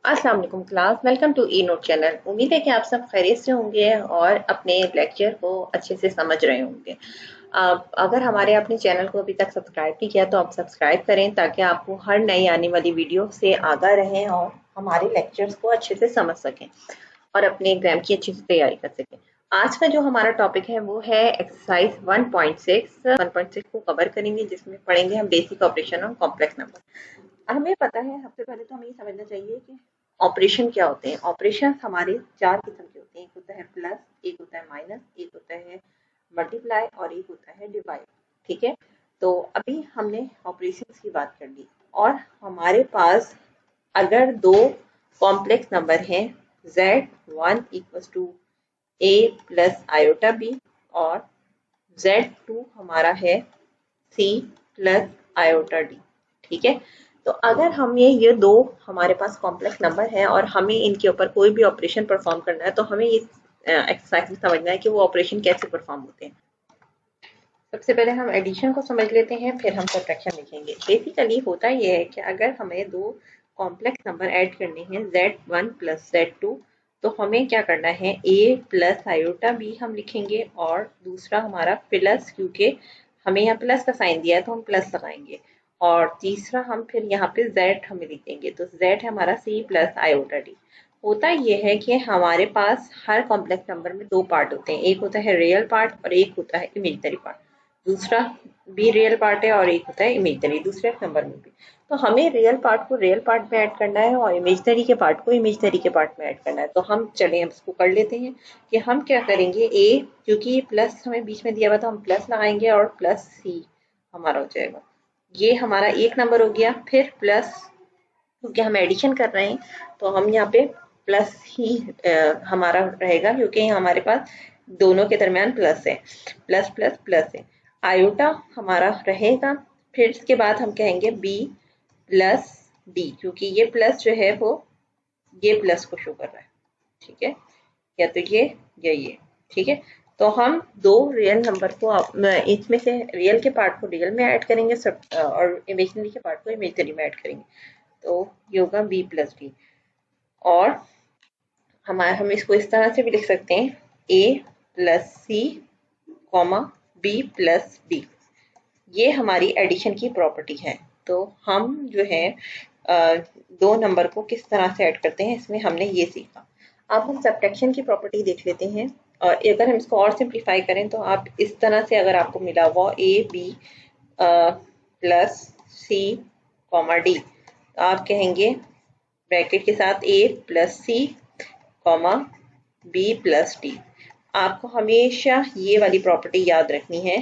अस्सलाम वालेकुम class, welcome to E Note channel. उम्मीद है कि आप सब खैरियत से होंगे और अपने लेक्चर को अच्छे से समझ रहे होंगे। अगर हमारे अपने चैनल को अभी तक सब्सक्राइब नहीं किया तो आप सब्सक्राइब करें ताकि आपको हर नई आने वाली वीडियो से आगाह रहें और हमारे लेक्चर्स को अच्छे से समझ सकें और अपने एग्जाम की अच्छी से तैयारी कर सकें। आज का जो हमारा टॉपिक है वो है एक्सरसाइज 1.6 को कवर करेंगे, जिसमें पढ़ेंगे हम बेसिक ऑपरेशन और कॉम्प्लेक्स नंबर। हमें पता है, सबसे पहले तो हमें ये समझना चाहिए कि ऑपरेशन क्या होते हैं। ऑपरेशन हमारे चार किस्म के होते हैं। एक होता है प्लस, एक होता है माइनस, एक होता है मल्टीप्लाई और एक होता है डिवाइड। ठीक है, तो अभी हमने ऑपरेशंस की बात कर ली और हमारे पास अगर दो कॉम्प्लेक्स नंबर हैं z1 equals to a plus iota b और z2 हमारा है c प्लस आयोटा d। ठीक है, तो अगर हम ये दो हमारे पास कॉम्प्लेक्स नंबर है और हमें इनके ऊपर कोई भी ऑपरेशन परफॉर्म करना है तो हमें इस एक्सरसाइज में समझना है कि वो ऑपरेशन कैसे परफॉर्म होते हैं। सबसे पहले हम एडिशन को समझ लेते हैं, फिर हम सब्ट्रैक्शन लिखेंगे। बेसिकली होता ये है कि अगर हमें दो कॉम्प्लेक्स नंबर ऐड करने हैं z1 प्लस z2, तो हमें क्या करना है, a प्लस आयोटा b हम लिखेंगे और दूसरा हमारा प्लस, क्योंकि हमें यहाँ प्लस का साइन दिया है तो हम प्लस लगाएंगे, और तीसरा हम फिर यहाँ पे z हमें लिख देंगे, तो z है हमारा c प्लस आयोटा d। होता यह है कि हमारे पास हर कॉम्प्लेक्स नंबर में दो पार्ट होते हैं, एक होता है रियल पार्ट और एक होता है इमेजिनरी पार्ट। दूसरा भी रियल पार्ट है और एक होता है इमेजिनरी दूसरे नंबर में भी। तो हमें रियल पार्ट को रियल पार्ट में ऐड करना है और इमेजिनरी के पार्ट को इमेजिनरी के पार्ट में ऐड करना है। तो हम चलें अब इसको कर लेते हैं कि हम क्या करेंगे, ए क्योंकि प्लस हमें बीच में दिया हुआ था हम प्लस लगाएंगे और प्लस सी हमारा हो जाएगा। ये हमारा एक नंबर हो गया। फिर प्लस, क्योंकि हम एडिशन कर रहे हैं तो हम यहाँ पे प्लस ही हमारा रहेगा, क्योंकि हमारे पास दोनों के दरमियान प्लस है, प्लस प्लस प्लस है। आयोटा हमारा रहेगा। फिर इसके बाद हम कहेंगे बी प्लस डी, क्योंकि ये प्लस जो है वो ये प्लस को शो कर रहा है। ठीक है, या तो ये या ये। ठीक है, तो हम दो रियल नंबर को इसमें से रियल के पार्ट को रियल में ऐड करेंगे सब, और इमेजिनरी के पार्ट को इमेजिनरी में ऐड करेंगे, तो ये होगा बी प्लस डी। और हम इसको इस तरह से भी लिख सकते हैं, ए plus C comma B plus D. ये हमारी एडिशन की प्रॉपर्टी है। तो हम जो है दो नंबर को किस तरह से ऐड करते हैं, इसमें हमने ये सीखा। अब हम सब्ट्रैक्शन की प्रॉपर्टी देख लेते हैं, और अगर हम इसको और सिंप्लीफाई करें तो आप इस तरह से, अगर आपको मिला हुआ A B plus C comma D, तो आप कहेंगे ब्रैकेट के साथ A plus C comma B plus D. आपको हमेशा ये वाली प्रॉपर्टी याद रखनी है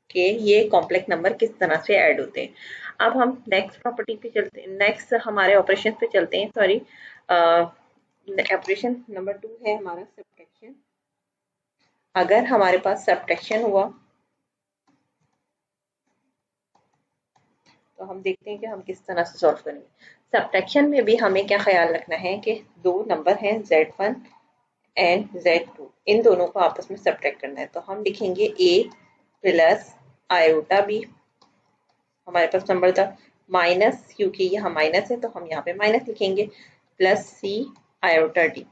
कि ये कॉम्प्लेक्स नंबर किस तरह से ऐड होते हैं। अब हम नेक्स्ट प्रॉपर्टी पे चलते हैं, नेक्स्ट हमारे ऑपरेशन पे चलते हैं। सॉरी, ऑपरेशन नंबर 2 है हमारा सब्ट्रैक्शन। अगर हमारे पास सब्ट्रैक्शन हुआ तो हम देखते हैं कि हम किस तरह से सॉल्व करेंगे। सब्ट्रैक्शन में भी हमें क्या ख्याल रखना है कि दो नंबर हैं z1 एंड z2, इन दोनों को आपस में सब्ट्रैक्ट करना है। तो हम लिखेंगे a प्लस आयोटा b, हमारे पास नंबर था माइनस, क्योंकि यहाँ माइनस है तो हम यहाँ पे माइनस लिखेंगे, प्लस सी आयोटा डी।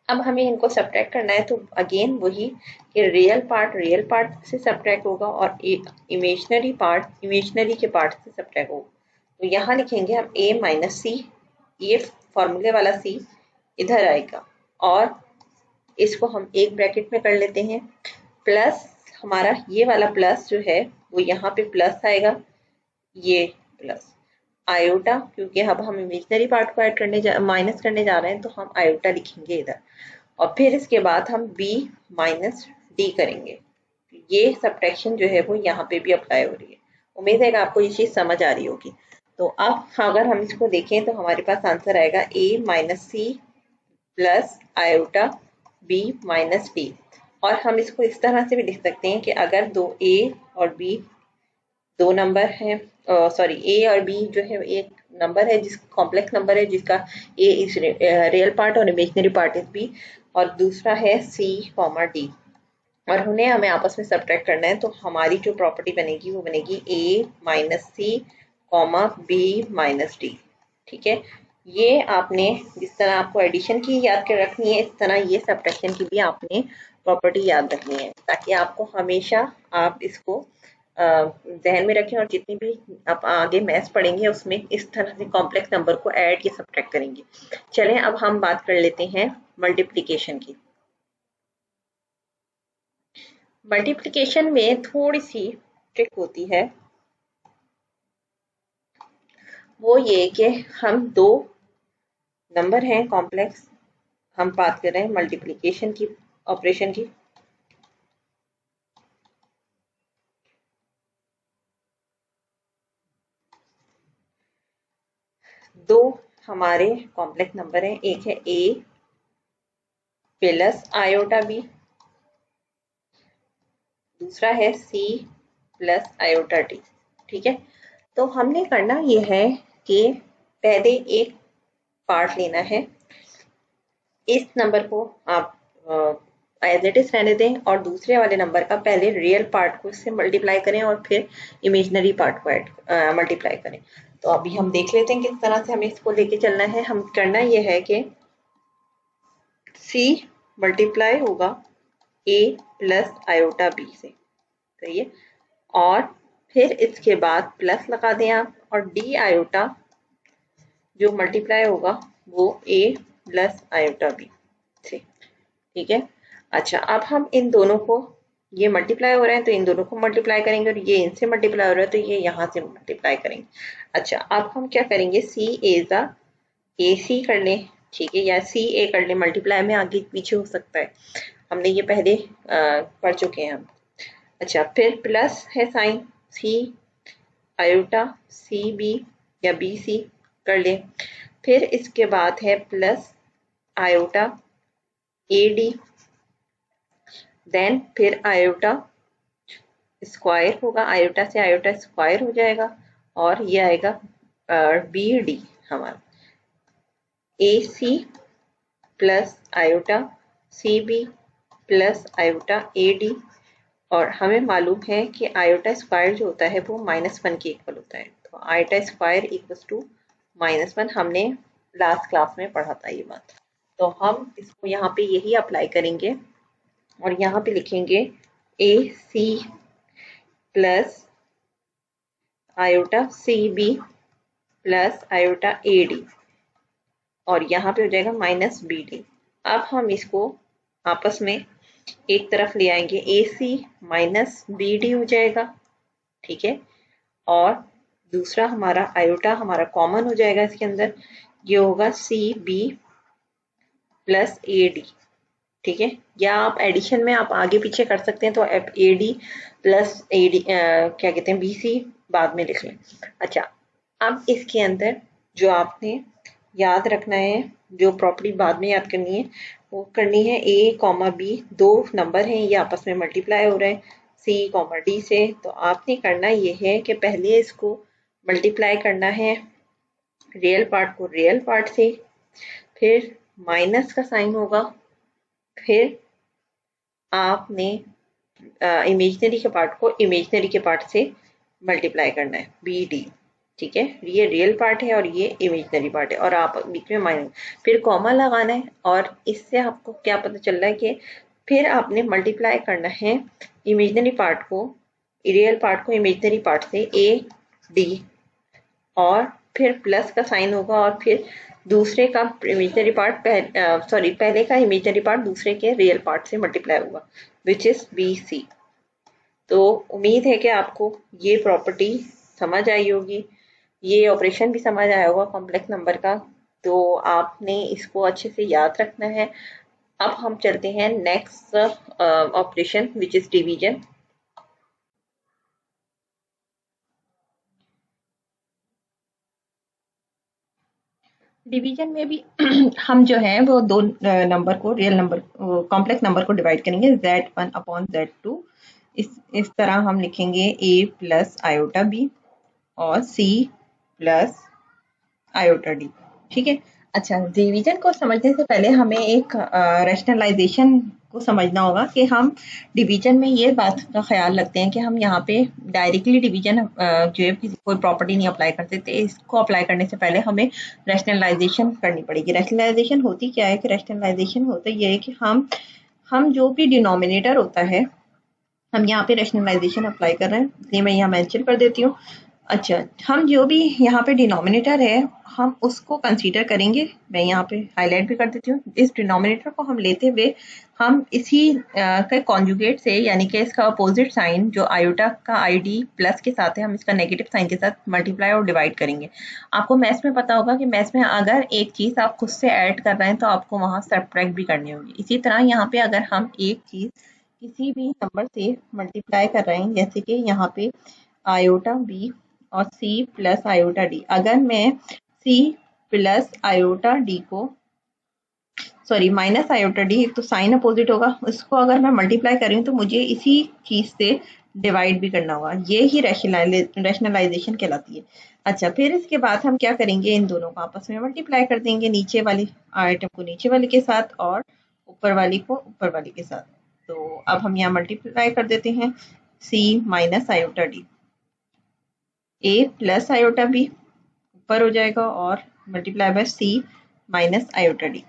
अब हमें इनको सब्ट्रैक्ट करना है, तो अगेन वही कि रियल पार्ट से सब्ट्रैक्ट होगा और इमेजिनरी पार्ट इमेजिनरी के पार्ट से सब्ट्रैक्ट होगा। तो यहाँ लिखेंगे हम a माइनस सी, ये फॉर्मूले वाला c इधर आएगा और इसको हम एक ब्रैकेट में कर लेते हैं, प्लस हमारा ये वाला प्लस जो है वो यहाँ पे प्लस आएगा, ये प्लस आयोटा, क्योंकि अब हम इमेजिनरी पार्ट को ऐड करने माइनस करने जा रहे हैं तो हम आयोटा लिखेंगे इधर, और फिर इसके बाद हम b माइनस डी करेंगे। ये सब्ट्रैक्शन जो है वो यहाँ पे भी अप्लाई हो रही है। उम्मीद है कि आपको ये चीज़ समझ आ रही होगी। तो अब अगर हम इसको देखें तो हमारे पास आंसर आएगा a minus C plus iota b minus D. और हम इसको इस तरह से भी लिख सकते हैं कि अगर दो a और b दो नंबर हैं, सॉरी ए और बी जो है एक नंबर है जिस कॉम्प्लेक्स नंबर है जिसका ए इज रियल पार्ट और इमेजिनरी पार्ट इज बी, और दूसरा है सी कॉमा डी, और उन्हें हमें आपस में सब्ट्रैक्ट करना है। तो हमारी जो प्रॉपर्टी बनेगी वो बनेगी ए माइनस सी कॉमा बी माइनस डी। ठीक है, ये आपने जिस तरह आपको एडिशन की याद कर रखनी है, इस तरह ये सब्ट्रैक्शन की भी आपने प्रॉपर्टी याद रखनी है, ताकि आपको हमेशा आप इसको जहन में रखें और जितनी भी आप आगे मैथ्स पढ़ेंगे उसमें इस तरह से कॉम्प्लेक्स नंबर को ऐड या सब्ट्रैक्ट करेंगे। चलें अब हम बात कर लेते हैं मल्टीप्लिकेशन की। मल्टीप्लिकेशन में थोड़ी सी ट्रिक होती है, वो ये कि हम दो नंबर हैं कॉम्प्लेक्स, हम बात कर रहे हैं मल्टीप्लिकेशन की ऑपरेशन की। दो हमारे कॉम्प्लेक्स नंबर हैं, एक है a प्लस आयोटा b, दूसरा है c प्लस आयोटा d। ठीक है, तो हमने करना ये है कि पहले एक पार्ट लेना है, इस नंबर को आप एज इट इज रहने दें और दूसरे वाले नंबर का पहले रियल पार्ट को इससे मल्टीप्लाई करें और फिर इमेजिनरी पार्ट को मल्टीप्लाई करें। तो अभी हम देख लेते हैं किस तरह से हमें इसको लेके चलना है। हम करना ये है कि c मल्टीप्लाई होगा a प्लस आयोटा b से, सही है, और फिर इसके बाद प्लस लगा दें आप, और d आयोटा जो मल्टीप्लाई होगा वो a प्लस आयोटा b से। ठीक है, अच्छा अब हम इन दोनों को, ये मल्टीप्लाई हो रहे हैं तो इन दोनों को मल्टीप्लाई करेंगे, और ये इनसे मल्टीप्लाई हो रहा है तो ये यहाँ से मल्टीप्लाई करेंगे। अच्छा अब हम क्या करेंगे, सी एजा ए सी कर लें, ठीक है, या सी ए कर लें, मल्टीप्लाई में आगे पीछे हो सकता है, हमने ये पहले पढ़ चुके हैं हम। अच्छा फिर प्लस है sign, C iota C B या बी सी कर लें, फिर इसके बाद है plus iota A D, then फिर आयोटा स्क्वायर होगा, आयोटा से आयोटा स्क्वायर हो जाएगा, और ये आएगा बी डी हमारा, A C plus iota C B plus iota A D, और हमें मालूम है कि आयोटा स्क्वायर जो होता है वो -1 के इक्वल होता है, तो आयोटा स्क्वायर इक्वल्स टू -1, हमने लास्ट क्लास में पढ़ा था ये बात। तो हम इसको यहाँ पे यही अप्लाई करेंगे और यहाँ पे लिखेंगे A C plus iota C B plus iota A D, और यहाँ पे हो जाएगा माइनस बी डी। अब हम इसको आपस में एक तरफ ले आएंगे, ए सी माइनस बी डी हो जाएगा, ठीक है, और दूसरा हमारा आयोटा हमारा कॉमन हो जाएगा इसके अंदर, ये होगा C B plus A D, ठीक है, या आप एडिशन में आप आगे पीछे कर सकते हैं, तो A D plus A D क्या कहते हैं बी सी बाद में लिख लें। अच्छा अब इसके अंदर जो आपने याद रखना है, जो प्रॉपर्टी बाद में याद करनी है, वो करनी है ए कॉमा बी, दो नंबर हैं ये आपस में मल्टीप्लाई हो रहे हैं सी कॉमा डी से, तो आपने करना ये है कि पहले इसको मल्टीप्लाई करना है रियल पार्ट को रियल पार्ट से, फिर माइनस का साइन होगा, फिर आपने इमेजिनरी के पार्ट को इमेजिनरी के पार्ट से मल्टीप्लाई करना है बी डी, ठीक है, ये रियल पार्ट है और ये इमेजिनरी पार्ट है, और आप बीच में माइनस, फिर कॉमा लगाना है, और इससे आपको क्या पता चल रहा है कि फिर आपने मल्टीप्लाई करना है इमेजिनरी पार्ट को रियल पार्ट को इमेजिनरी पार्ट से ए डी, और फिर प्लस का साइन होगा, और फिर दूसरे का इमेजिनरी पार्ट पहले का इमेजिनरी पार्ट दूसरे के रियल पार्ट से मल्टीप्लाई होगा, विच इज बी सी। तो उम्मीद है कि आपको ये प्रॉपर्टी समझ आई होगी, ये ऑपरेशन भी समझ आया होगा कॉम्प्लेक्स नंबर का, तो आपने इसको अच्छे से याद रखना है। अब हम चलते हैं next operation which is division. Division में भी हम जो है वो दो नंबर को रियल नंबर कॉम्प्लेक्स नंबर को डिवाइड करेंगे z1 अपॉन z2, इस तरह हम लिखेंगे a प्लस आयोटा b और c प्लस आयोटा डी, ठीक है। अच्छा डिवीजन को समझने से पहले हमें एक रैशनलाइजेशन को समझना होगा कि हम डिवीजन में ये बात का ख्याल रखते हैं कि हम यहाँ पे डायरेक्टली डिवीजन जो है किसी कोई प्रॉपर्टी नहीं अप्लाई करते थे। इसको अप्लाई करने से पहले हमें रैशनलाइजेशन करनी पड़ेगी। रैशनलाइजेशन होती क्या है कि रैशनलाइजेशन होता ये है कि हम जो भी डिनोमिनेटर होता है, हम यहाँ पे रैशनलाइजेशन अप्लाई कर रहे हैं, इसलिए मैं यहाँ मेंशन कर देती हूँ। अच्छा, हम जो भी यहाँ पे डिनोमिनेटर है हम उसको कंसीडर करेंगे। मैं यहाँ पे हाईलाइट भी कर देती हूँ। इस डिनोमिनेटर को हम लेते हुए हम इसी के कॉन्जुगेट से, यानी कि इसका अपोजिट साइन जो आयोटा का आईडी प्लस के साथ है, हम इसका नेगेटिव साइन के साथ मल्टीप्लाई और डिवाइड करेंगे। आपको मैथ्स में पता होगा कि मैथ्स में अगर एक चीज़ आप खुद से ऐड कर रहे हैं तो आपको वहाँ सब्ट्रैक्ट भी करनी होगी। इसी तरह यहाँ पे अगर हम एक चीज़ किसी भी नंबर से मल्टीप्लाई कर रहे हैं, जैसे कि यहाँ पे आयोटा बी और सी प्लस आयोटा डी, अगर मैं सी प्लस आयोटा डी को माइनस आयोटा डी, एक तो साइन अपोजिट होगा, उसको अगर मैं मल्टीप्लाई कर रही हूँ तो मुझे इसी चीज से डिवाइड भी करना होगा। ये ही रैशनलाइजेशन कहलाती है। अच्छा, फिर इसके बाद हम क्या करेंगे, इन दोनों को आपस में मल्टीप्लाई कर देंगे, नीचे वाली आइटम को नीचे वाले के साथ और ऊपर वाली को ऊपर वाली के साथ। तो अब हम यहाँ मल्टीप्लाई कर देते हैं, C minus iota D, A plus iota B ऊपर हो जाएगा और multiply by C minus iota D.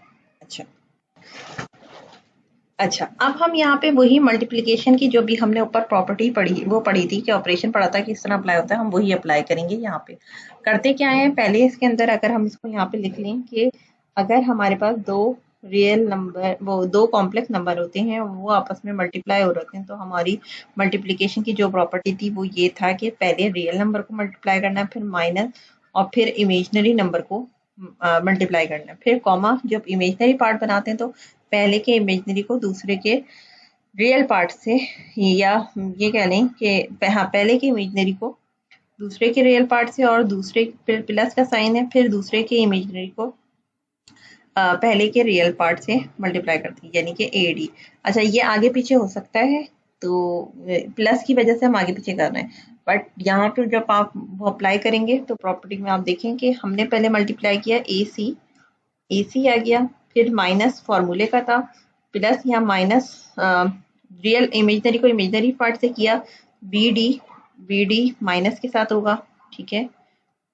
अच्छा, अब हम यहाँ पे वही मल्टीप्लिकेशन की जो भी हमने ऊपर प्रॉपर्टी पढ़ी थी कि ऑपरेशन पढ़ा था किस तरह अप्लाई होता है, हम वही अप्लाई करेंगे यहाँ पे। करते क्या है, पहले इसके अंदर अगर हम इसको यहाँ पे लिख लें कि अगर हमारे पास दो रियल नंबर, वो दो कॉम्प्लेक्स नंबर होते हैं, वो आपस में मल्टीप्लाई हो रहे हैं, तो हमारी मल्टीप्लिकेशन की जो प्रॉपर्टी थी वो ये था कि पहले रियल नंबर को मल्टीप्लाई करना है, फिर माइनस और फिर इमेजनरी नंबर को मल्टीप्लाई करना है, फिर कॉमा। जब इमेजनरी पार्ट बनाते हैं तो पहले के इमेजनरी को दूसरे के रियल पार्ट से, या ये कह लें कि हाँ, पहले के इमेजनरी को दूसरे के रियल पार्ट से, और दूसरे प्लस का साइन है, फिर दूसरे के इमेजनरी को पहले के रियल पार्ट से मल्टीप्लाई करते हैं, यानी कि AD। अच्छा, ये आगे पीछे हो सकता है, तो प्लस की वजह से हम आगे पीछे कर रहे हैं, बट यहाँ पे जब आप वो अप्लाई करेंगे तो प्रॉपर्टी में आप देखें कि हमने पहले मल्टीप्लाई किया AC आ गया, फिर माइनस फॉर्मूले का था, प्लस यहाँ माइनस रियल इमेजनरी को इमेजनरी पार्ट से किया, BD माइनस के साथ होगा, ठीक है,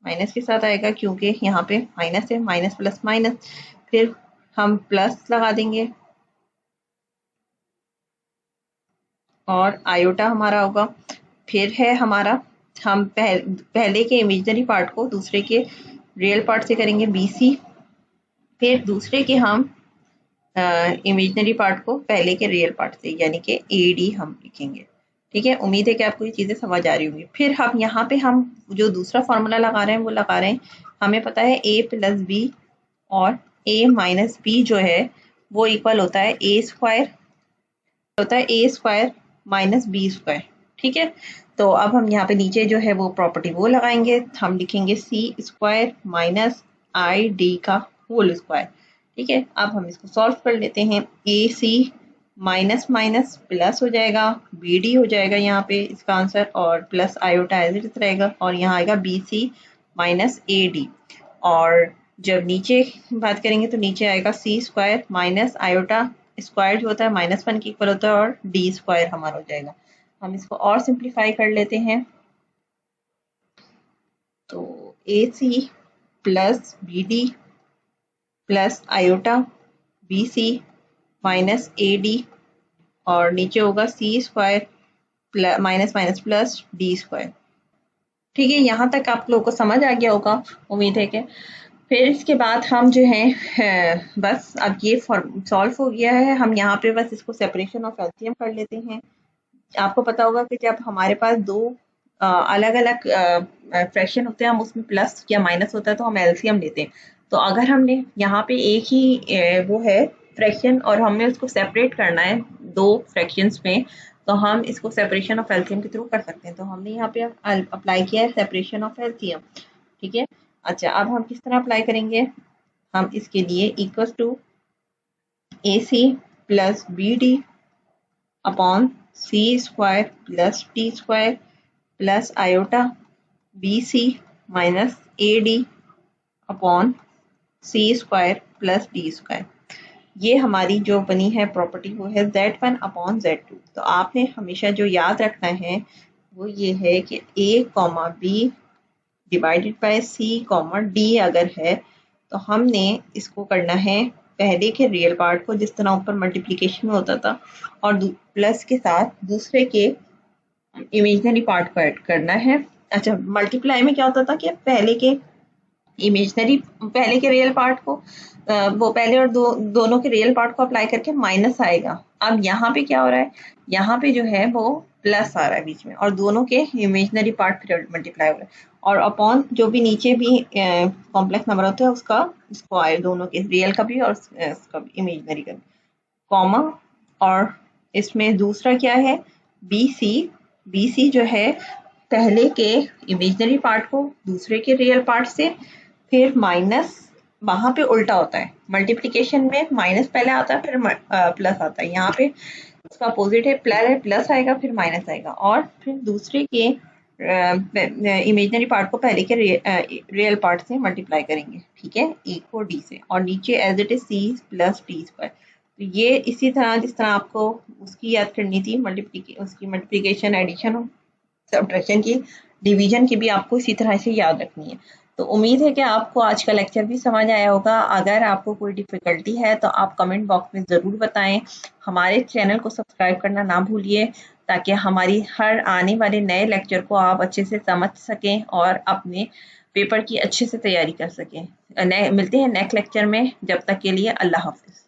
माइनस के साथ आएगा क्योंकि यहाँ पे माइनस है, माइनस प्लस माइनस, फिर हम प्लस लगा देंगे और आयोटा हमारा होगा। फिर है हमारा, हम पहले के इमेजनरी पार्ट को दूसरे के रियल पार्ट से करेंगे BC, फिर दूसरे के हम इमेजनरी पार्ट को पहले के रियल पार्ट से, यानी कि AD हम लिखेंगे। ठीक है, उम्मीद है कि आपको ये चीज़ें समझ आ रही होंगी। फिर हम यहाँ पे हम जो दूसरा फॉर्मूला लगा रहे हैं वो लगा रहे हैं, हमें पता है A प्लस बी और A माइनस बी जो है वो इक्वल होता है A square minus B square. ठीक है, तो अब हम यहाँ पे नीचे जो है वो प्रॉपर्टी वो लगाएंगे, हम लिखेंगे C स्क्वायर माइनस ID का होल स्क्वायर। ठीक है, अब हम इसको सॉल्व कर लेते हैं। AC माइनस माइनस प्लस हो जाएगा, BD हो जाएगा यहाँ पे इसका आंसर, और plus iota as it is रहेगा, और यहाँ आएगा BC माइनस AD। और जब नीचे बात करेंगे तो नीचे आएगा C square minus iota square जो होता है -1 के इक्वल होता है, और D स्क्वायर हमारा हो जाएगा। हम इसको और सिंप्लीफाई कर लेते हैं, तो AC plus BD plus iota BC minus AD, और नीचे होगा C square minus minus plus D square. ठीक है, यहाँ तक आप लोगों को समझ आ गया होगा, उम्मीद है कि। फिर इसके बाद हम जो है बस अब ये सॉल्व हो गया है, हम यहाँ पे बस इसको सेपरेशन ऑफ एलसीएम कर लेते हैं। आपको पता होगा कि जब हमारे पास दो अलग अलग फ्रैक्शन होते हैं, हम उसमें प्लस या माइनस होता है तो हम एलसीएम लेते हैं। तो अगर हमने यहाँ पे एक ही वो है फ्रैक्शन और हमें उसको सेपरेट करना है दो फ्रैक्शंस में, तो हम इसको सेपरेशन ऑफ एलसीएम के थ्रू कर सकते हैं। तो हमने यहाँ पे अप्लाई किया है सेपरेशन ऑफ एलसीएम। ठीक है, अच्छा, अब हम किस तरह अप्लाई करेंगे, हम इसके लिए equal to AC plus BD upon C square plus D square plus iota BC minus AD upon C square plus D square. ये हमारी जो बनी है प्रॉपर्टी वो है Z1/Z2। तो आपने हमेशा जो याद रखना है वो ये है कि A, B divided by C, D अगर है तो हमने इसको करना है पहले के रियल पार्ट को जिस तरह ऊपर मल्टीप्लिकेशन में होता था और प्लस के साथ दूसरे के इमेजिनरी पार्ट को ऐड करना है। अच्छा, मल्टीप्लाई में क्या होता था कि पहले के रियल पार्ट को वो पहले और दोनों के रियल पार्ट को अप्लाई करके माइनस आएगा। अब यहाँ पे क्या हो रहा है, यहाँ पे जो है वो प्लस आ रहा है बीच में और दोनों के इमेजिनरी पार्ट फिर मल्टीप्लाई हो रहा है और अपॉन जो भी नीचे भी कॉम्प्लेक्स नंबर होता है उसका इसको आए, दोनों के रियल का भी और उसका भी इमेजिनरी का भी, कॉमा। और इसमें दूसरा क्या है, BC जो है पहले के इमेजिनरी पार्ट को दूसरे के रियल पार्ट से फिर माइनस, वहां पे उल्टा होता है, मल्टीप्लिकेशन में माइनस पहले आता है फिर प्लस आता है, यहाँ पे उसका अपोजिट है, प्लस आएगा फिर माइनस आएगा और फिर दूसरे के इमेजिनरी पार्ट को पहले के रियल पार्ट से मल्टीप्लाई करेंगे, ठीक है, E को D से, और नीचे as it is C plus D square. तो ये इसी तरह जिस तरह आपको उसकी याद करनी थी उसकी मल्टीप्लिकेशन, एडिशन, सब्ट्रैक्शन की, डिवीजन की भी आपको इसी तरह से याद रखनी है। तो उम्मीद है कि आपको आज का लेक्चर भी समझ आया होगा। अगर आपको कोई डिफ़िकल्टी है तो आप कमेंट बॉक्स में ज़रूर बताएं। हमारे चैनल को सब्सक्राइब करना ना भूलिए ताकि हमारी हर आने वाले नए लेक्चर को आप अच्छे से समझ सकें और अपने पेपर की अच्छे से तैयारी कर सकें। मिलते हैं नेक्स्ट लेक्चर में, जब तक के लिए अल्लाह हाफ़िज़।